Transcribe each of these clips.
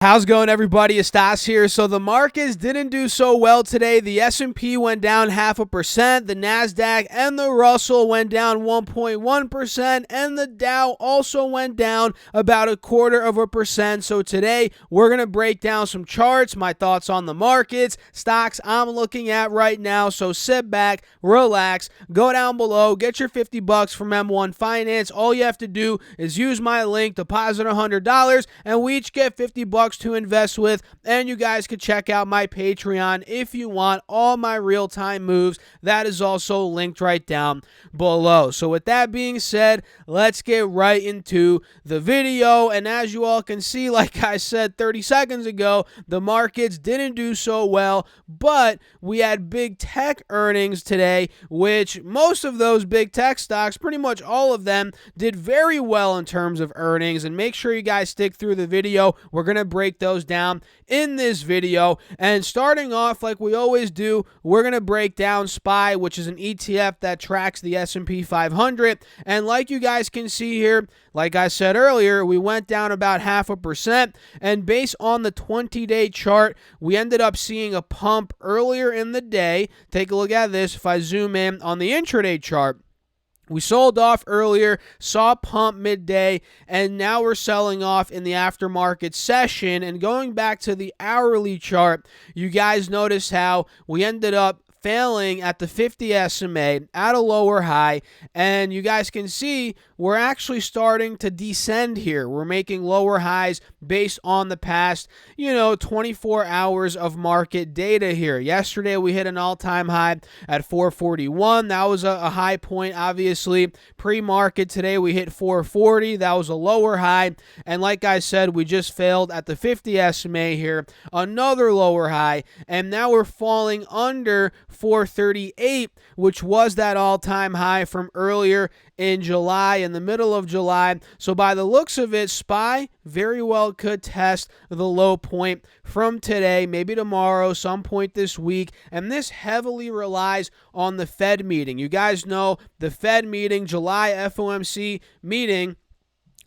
How's it going, everybody? It's Stas here. So the markets didn't do so well today. The S&P went down 0.5%. The NASDAQ and the Russell went down 1.1%. And the Dow also went down about 0.25%. So today we're going to break down some charts, my thoughts on the markets, stocks I'm looking at right now. So sit back, relax, go down below, get your $50 from M1 Finance. All you have to do is use my link, deposit $100, and we each get $50 to invest with. And you guys can check out my Patreon if you want all my real-time moves. That is also linked right down below. So with that being said, let's get right into the video. And as you all can see, like I said 30 seconds ago, the markets didn't do so well, but we had big tech earnings today, which most of those big tech stocks, pretty much all of them, did very well in terms of earnings. And make sure you guys stick through the video. We're going to break those down in this video. And starting off like we always do, we're going to break down SPY, which is an ETF that tracks the S&P 500. And like you guys can see here, like I said earlier, we went down about 0.5%. And based on the 20-day chart, we ended up seeing a pump earlier in the day. Take a look at this. If I zoom in on the intraday chart, we sold off earlier, saw a pump midday, and now we're selling off in the aftermarket session. And going back to the hourly chart, you guys notice how we ended up failing at the 50 SMA at a lower high, and you guys can see we're actually starting to descend here. We're making lower highs based on the past 24 hours of market data here. Yesterday we hit an all-time high at 441. That was a high point, obviously. Pre-market today we hit 440. That was a lower high, and like I said, we just failed at the 50 SMA here, another lower high, and now we're falling under 438, which was that all-time high from earlier in July, in the middle of July. So by the looks of it, SPY very well could test the low point from today, maybe tomorrow, some point this week. And this heavily relies on the Fed meeting. You guys know the Fed meeting, July FOMC meeting,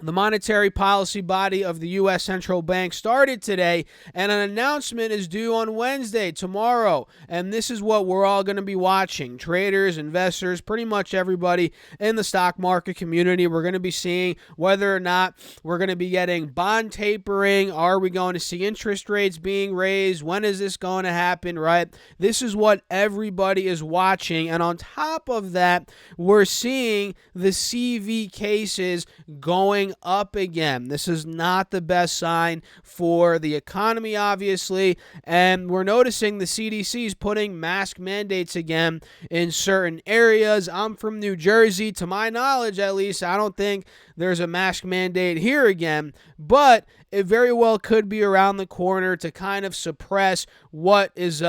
the monetary policy body of the U.S. Central Bank, started today, and an announcement is due on Wednesday, tomorrow. And this is what we're all going to be watching. Traders, investors, pretty much everybody in the stock market community. We're going to be seeing whether or not we're going to be getting bond tapering. Are we going to see interest rates being raised? When is this going to happen, right? This is what everybody is watching. And on top of that, we're seeing the CV cases going up again. This is not the best sign for the economy, obviously, and we're noticing the CDC is putting mask mandates again in certain areas. I'm from New Jersey. To my knowledge, at least, I don't think there's a mask mandate here again, but it very well could be around the corner to kind of suppress what is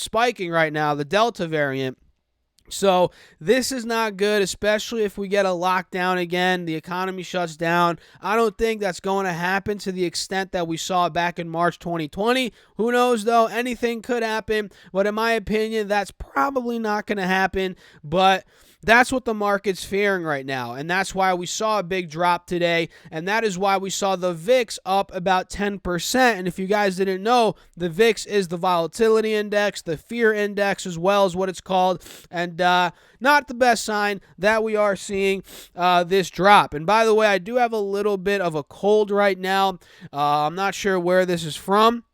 spiking right now, the Delta variant. So this is not good, especially if we get a lockdown again, the economy shuts down. I don't think that's going to happen to the extent that we saw back in March 2020. Who knows, though? Anything could happen. But in my opinion, that's probably not going to happen. But that's what the market's fearing right now, and that's why we saw a big drop today, and that is why we saw the VIX up about 10%. And if you guys didn't know, the VIX is the volatility index, the fear index as well is what it's called, and not the best sign that we are seeing this drop. And by the way, I do have a little bit of a cold right now. I'm not sure where this is from.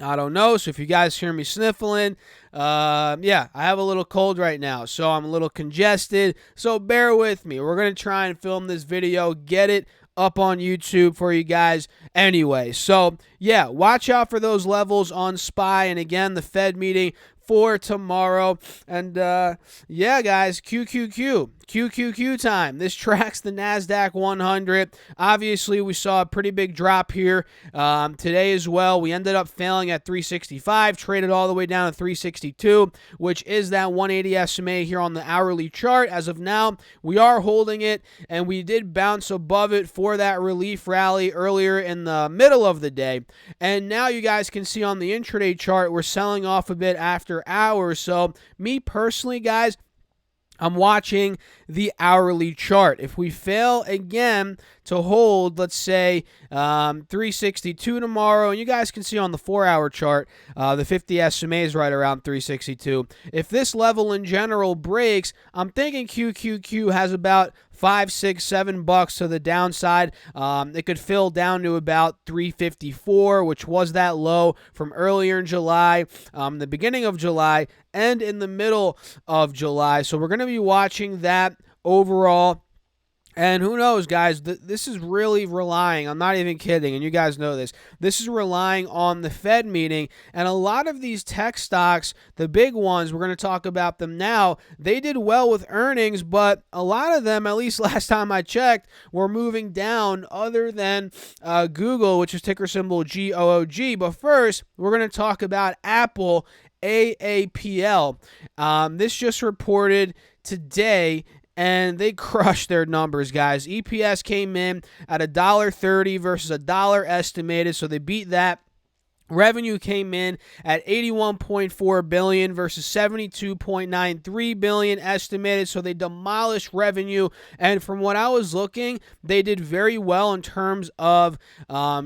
I don't know, so if you guys hear me sniffling, I have a little cold right now, so I'm a little congested, so bear with me. We're going to try and film this video, get it up on YouTube for you guys anyway. So, yeah, watch out for those levels on SPY, and again, the Fed meeting for tomorrow. And guys, QQQ time. This tracks the NASDAQ 100. Obviously, we saw a pretty big drop here today as well. We ended up failing at 365, traded all the way down to 362, which is that 180 SMA here on the hourly chart. As of now, we are holding it, and we did bounce above it for that relief rally earlier in the middle of the day. And now you guys can see on the intraday chart, we're selling off a bit after hours. So me personally, guys, I'm watching the hourly chart. If we fail again to hold, let's say, 362 tomorrow, and you guys can see on the 4-hour chart, the 50 SMA is right around 362. If this level in general breaks, I'm thinking QQQ has about $5, $6, $7 to the downside. It could fill down to about 354, which was that low from earlier in July, the beginning of July, and in the middle of July. So we're going to be watching that overall. And who knows, guys, this is really relying, I'm not even kidding, and you guys know this is relying on the Fed meeting, and a lot of these tech stocks, the big ones, we're going to talk about them now, they did well with earnings, but a lot of them, at least last time I checked, were moving down other than Google, which is ticker symbol GOOG. But first, we're going to talk about Apple, AAPL. This just reported today, and they crushed their numbers, guys. EPS came in at $1.30 versus $1 estimated, so they beat that. Revenue came in at $81.4 billion versus $72.93 billion estimated, so they demolished revenue. And from what I was looking, they did very well in terms of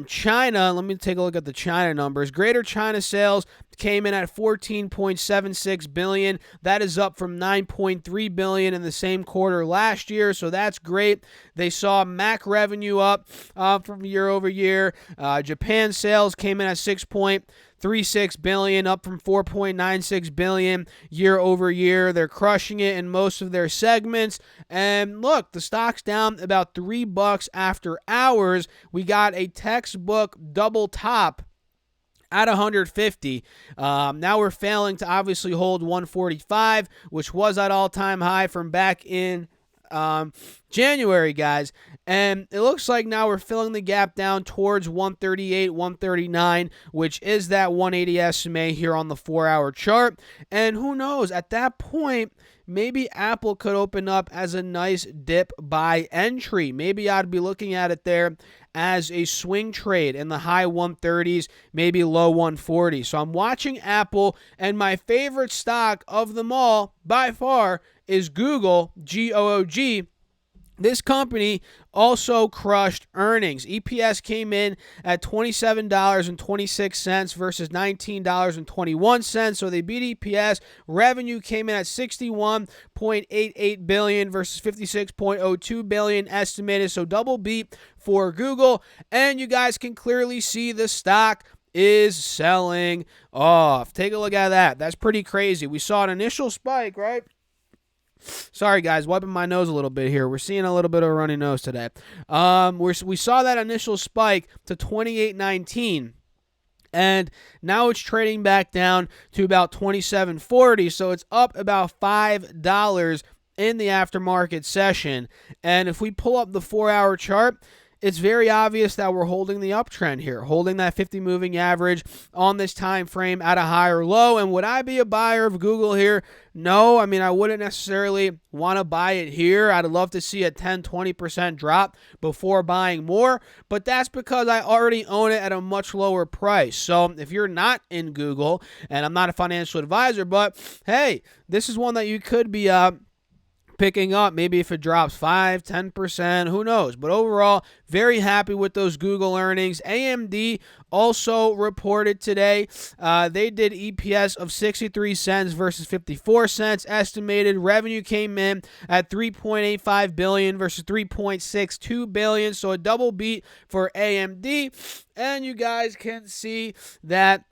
China. Let me take a look at the China numbers. Greater China sales came in at $14.76 billion. That is up from $9.3 billion in the same quarter last year, so that's great. They saw Mac revenue up from year over year. Japan sales came in at $6.36 billion, up from $4.96 billion year over year. They're crushing it in most of their segments. And look, the stock's down about $3 after hours. We got a textbook double top at 150. Now we're failing to obviously hold 145, which was at all-time high from back in January, guys. And it looks like now we're filling the gap down towards 138, 139, which is that 180 SMA here on the 4-hour chart. And who knows, at that point, maybe Apple could open up as a nice dip buy entry. Maybe I'd be looking at it there as a swing trade in the high 130s, maybe low 140s. So I'm watching Apple, and my favorite stock of them all by far is Google, GOOG. This company also crushed earnings. EPS came in at $27.26 versus $19.21, so they beat EPS. Revenue came in at $61.88 billion versus $56.02 billion estimated, so double beat for Google. And you guys can clearly see the stock is selling off. Take a look at that. That's pretty crazy. We saw an initial spike, right? Sorry, guys, wiping my nose a little bit here. We're seeing a little bit of a runny nose today. We saw that initial spike to 28.19, and now it's trading back down to about 27.40, so it's up about $5 in the aftermarket session. And if we pull up the 4-hour chart, it's very obvious that we're holding the uptrend here, holding that 50 moving average on this time frame at a higher low. And would I be a buyer of Google here? No. I mean, I wouldn't necessarily want to buy it here. I'd love to see a 10-20% drop before buying more, but that's because I already own it at a much lower price. So if you're not in Google, and I'm not a financial advisor, but hey, this is one that you could be picking up, maybe if it drops 5-10%, who knows. But overall, very happy with those Google earnings. AMD also reported today. They did EPS of 63 cents versus 54 cents estimated. Revenue came in at $3.85 billion versus $3.62 billion, so a double beat for AMD. And you guys can see that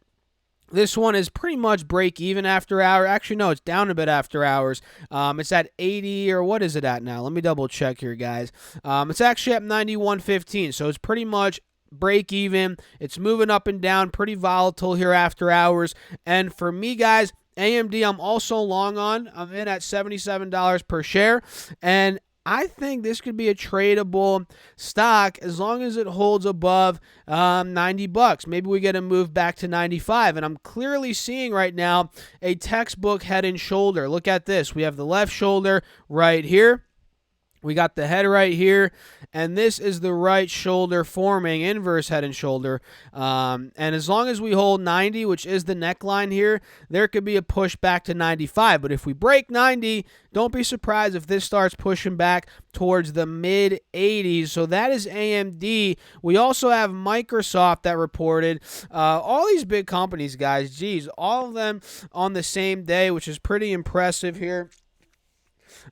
this one is pretty much break even after hours. Actually, no, it's down a bit after hours. It's at 80, or what is it at now? Let me double check here, guys. It's actually at 91.15, so it's pretty much break even. It's moving up and down, pretty volatile here after hours. And for me, guys, AMD I'm also long on. I'm in at $77 per share, and I think this could be a tradable stock as long as it holds above $90. Maybe we get a move back to 95. And I'm clearly seeing right now a textbook head and shoulder. Look at this. We have the left shoulder right here. We got the head right here, and this is the right shoulder forming, inverse head and shoulder. And as long as we hold 90, which is the neckline here, there could be a push back to 95. But if we break 90, don't be surprised if this starts pushing back towards the mid-80s. So that is AMD. We also have Microsoft that reported. All these big companies, guys, geez, all of them on the same day, which is pretty impressive here.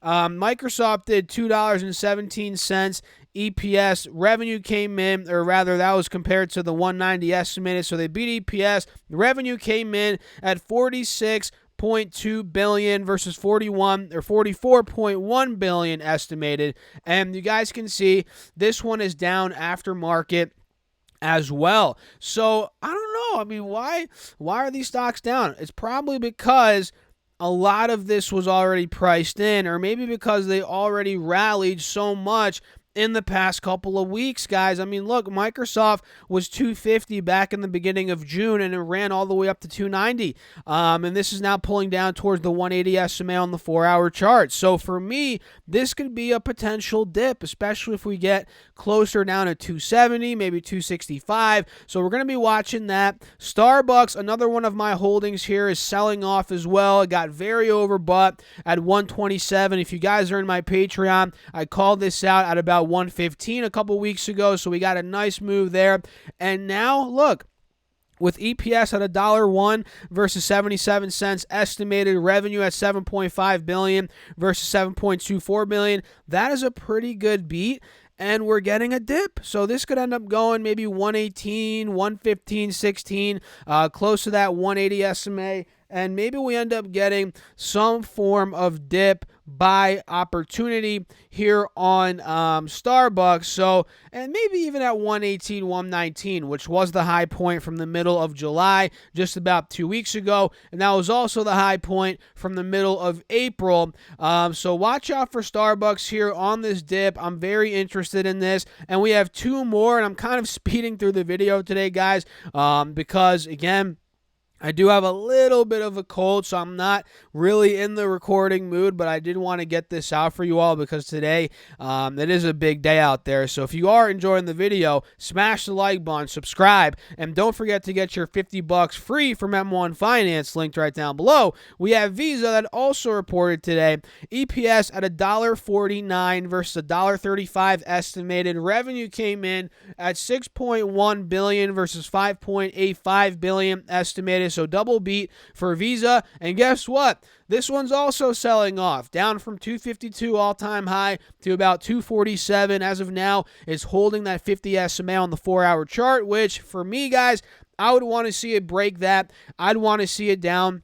Microsoft did $2.17 EPS. Revenue came in, or rather that was compared to the 190 estimated, so they beat EPS. The revenue came in at $46.2 billion versus 44.1 billion estimated. And you guys can see this one is down aftermarket as well. So I don't know. I mean, why are these stocks down? It's probably because a lot of this was already priced in, or maybe because they already rallied so much in the past couple of weeks, guys. I mean, look, Microsoft was 250 back in the beginning of June, and it ran all the way up to 290. And this is now pulling down towards the 180 SMA on the 4-hour chart. So for me, this could be a potential dip, especially if we get closer down to 270, maybe 265. So we're going to be watching that. Starbucks, another one of my holdings here, is selling off as well. It got very overbought at 127. If you guys are in my Patreon, I called this out at about 115 a couple weeks ago, so we got a nice move there. And now, look, with EPS at $1.01 versus 77 cents, estimated revenue at $7.5 billion versus $7.24 billion, that is a pretty good beat. And we're getting a dip. So this could end up going maybe 118, 115, 16, close to that 180 SMA. And maybe we end up getting some form of dip buy opportunity here on Starbucks. So, and maybe even at 118, 119, which was the high point from the middle of July, just about 2 weeks ago. And that was also the high point from the middle of April. So watch out for Starbucks here on this dip. I'm very interested in this. And we have two more, and I'm kind of speeding through the video today, guys, because, again, I do have a little bit of a cold, so I'm not really in the recording mood, but I did want to get this out for you all because today it is a big day out there. So if you are enjoying the video, smash the like button, subscribe, and don't forget to get your $50 free from M1 Finance linked right down below. We have Visa that also reported today. EPS at $1.49 versus $1.35 estimated. Revenue came in at $6.1 billion versus $5.85 billion estimated. So double beat for Visa. And guess what? This one's also selling off, down from 252 all-time high to about 247 as of now. It's holding that 50 SMA on the 4-hour chart, which for me, guys, I would want to see it break that. I'd want to see it down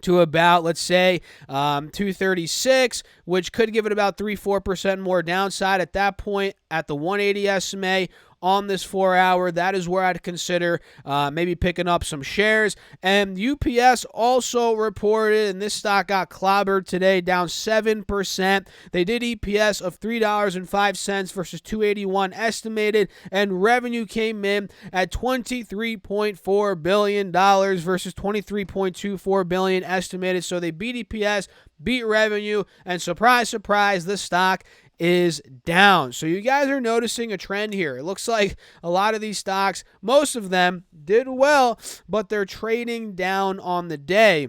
to about, let's say, 236, which could give it about 3-4% more downside at that point at the 180 SMA on this 4-hour. That is where I'd consider maybe picking up some shares. And UPS also reported, and this stock got clobbered today, down 7%. They did EPS of $3.05 versus $2.81 estimated, and revenue came in at $23.4 billion versus $23.24 billion estimated. So they beat EPS, beat revenue, and surprise, surprise, this stock is down. So you guys are noticing a trend here. It looks like a lot of these stocks, most of them did well, but they're trading down on the day.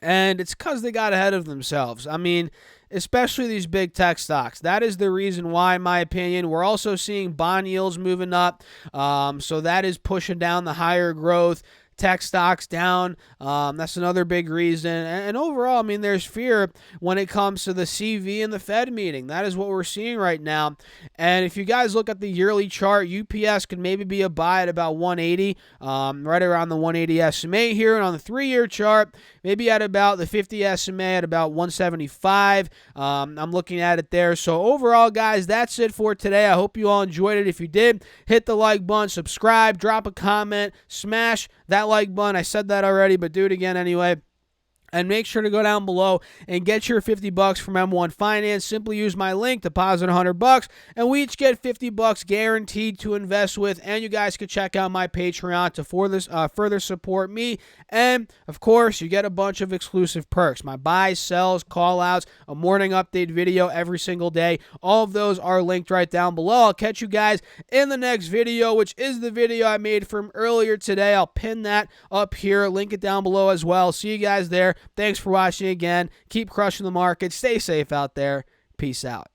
And it's because they got ahead of themselves. I mean, especially these big tech stocks. That is the reason why, in my opinion. We're also seeing bond yields moving up. So that is pushing down the higher growth tech stocks down. That's another big reason. And overall, I mean, there's fear when it comes to the CV and the Fed meeting. That is what we're seeing right now. And if you guys look at the yearly chart, UPS could maybe be a buy at about 180, right around the 180 SMA here. And on the 3-year chart, maybe at about the 50 SMA at about 175. I'm looking at it there. So overall, guys, that's it for today. I hope you all enjoyed it. If you did, hit the like button, subscribe, drop a comment, smash that like button. I said that already, but do it again anyway. And make sure to go down below and get your $50 from M1 Finance. Simply use my link, deposit $100, and we each get $50 guaranteed to invest with. And you guys can check out my Patreon to further support me. And, of course, you get a bunch of exclusive perks. My buys, sells, call-outs, a morning update video every single day. All of those are linked right down below. I'll catch you guys in the next video, which is the video I made from earlier today. I'll pin that up here, link it down below as well. See you guys there. Thanks for watching again. Keep crushing the market. Stay safe out there. Peace out.